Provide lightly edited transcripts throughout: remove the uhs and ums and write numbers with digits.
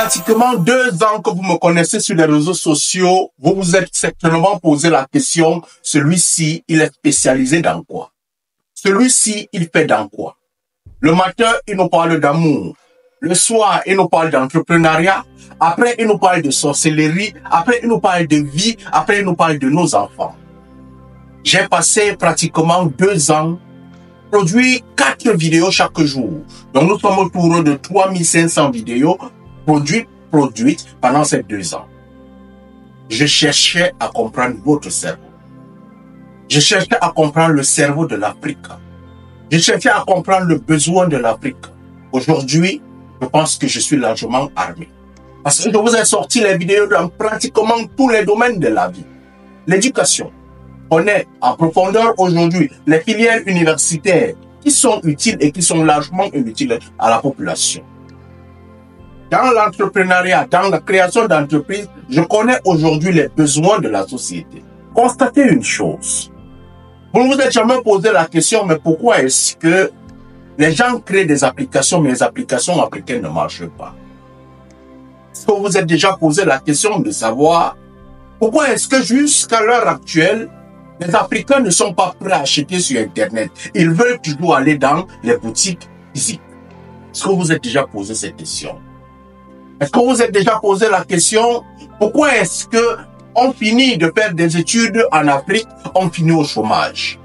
pratiquement 2 ans que vous me connaissez sur les réseaux sociaux, vous vous êtes certainement posé la question, celui-ci, il est spécialisé dans quoi? Celui-ci, il fait dans quoi? Le matin, il nous parle d'amour. Le soir, il nous parle d'entrepreneuriat. Après, il nous parle de sorcellerie. Après, il nous parle de vie. Après, il nous parle de nos enfants. J'ai passé pratiquement 2 ans, produit 4 vidéos chaque jour. Donc, nous sommes autour de 3500 vidéos produites pendant ces 2 ans. Je cherchais à comprendre votre cerveau. Je cherchais à comprendre le cerveau de l'Afrique. Je cherchais à comprendre le besoin de l'Afrique. Aujourd'hui, je pense que je suis largement armé. Parce que je vous ai sorti les vidéos dans pratiquement tous les domaines de la vie. L'éducation. On est en profondeur aujourd'hui les filières universitaires qui sont utiles et qui sont largement inutiles à la population. Dans l'entrepreneuriat, dans la création d'entreprises, je connais aujourd'hui les besoins de la société. Constatez une chose. Vous ne vous êtes jamais posé la question, mais pourquoi est-ce que les gens créent des applications, mais les applications africaines ne marchent pas? Est-ce que vous vous êtes déjà posé la question de savoir pourquoi est-ce que jusqu'à l'heure actuelle, les Africains ne sont pas prêts à acheter sur Internet? Ils veulent toujours aller dans les boutiques physiques. Est-ce que vous vous êtes déjà posé cette question? Est-ce que vous vous êtes déjà posé la question, pourquoi est-ce que on finit de faire des études en Afrique, on finit au chômage?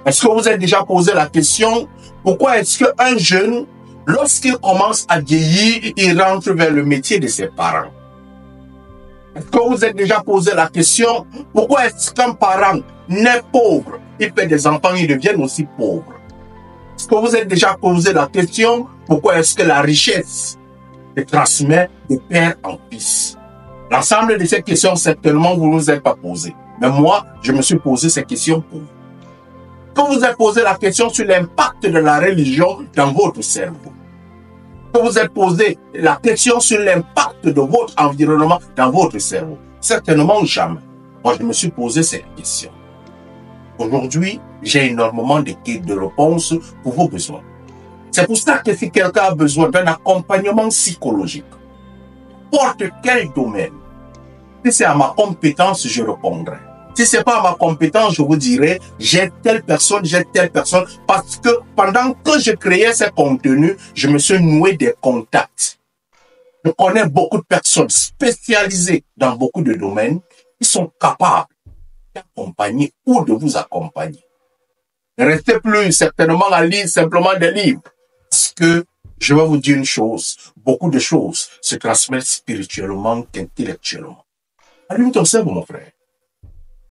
Est-ce que vous vous êtes déjà posé la question, pourquoi est-ce qu'un jeune, lorsqu'il commence à vieillir, il rentre vers le métier de ses parents? Est-ce que vous vous êtes déjà posé la question, pourquoi est-ce qu'un parent naît pauvre, il fait des enfants, ils deviennent aussi pauvres? Est-ce que vous êtes déjà posé la question, pourquoi est-ce que la richesse se transmet de père en fils? L'ensemble de ces questions, certainement, vous ne vous êtes pas posées. Mais moi, je me suis posé ces questions pour vous. Quand vous êtes posé la question sur l'impact de la religion dans votre cerveau, que vous êtes posé la question sur l'impact de votre environnement dans votre cerveau, certainement jamais. Moi, je me suis posé cette question. Aujourd'hui, j'ai énormément de réponses pour vos besoins. C'est pour ça que si quelqu'un a besoin d'un accompagnement psychologique, n'importe quel domaine, si c'est à ma compétence, je répondrai. Si c'est pas à ma compétence, je vous dirai, j'ai telle personne, parce que pendant que je créais ces contenus, je me suis noué des contacts. Je connais beaucoup de personnes spécialisées dans beaucoup de domaines qui sont capables d'accompagner ou de vous accompagner. Ne restez plus certainement à lire simplement des livres. Parce que je vais vous dire une chose, beaucoup de choses se transmettent spirituellement qu'intellectuellement. Allume ton cerveau, mon frère.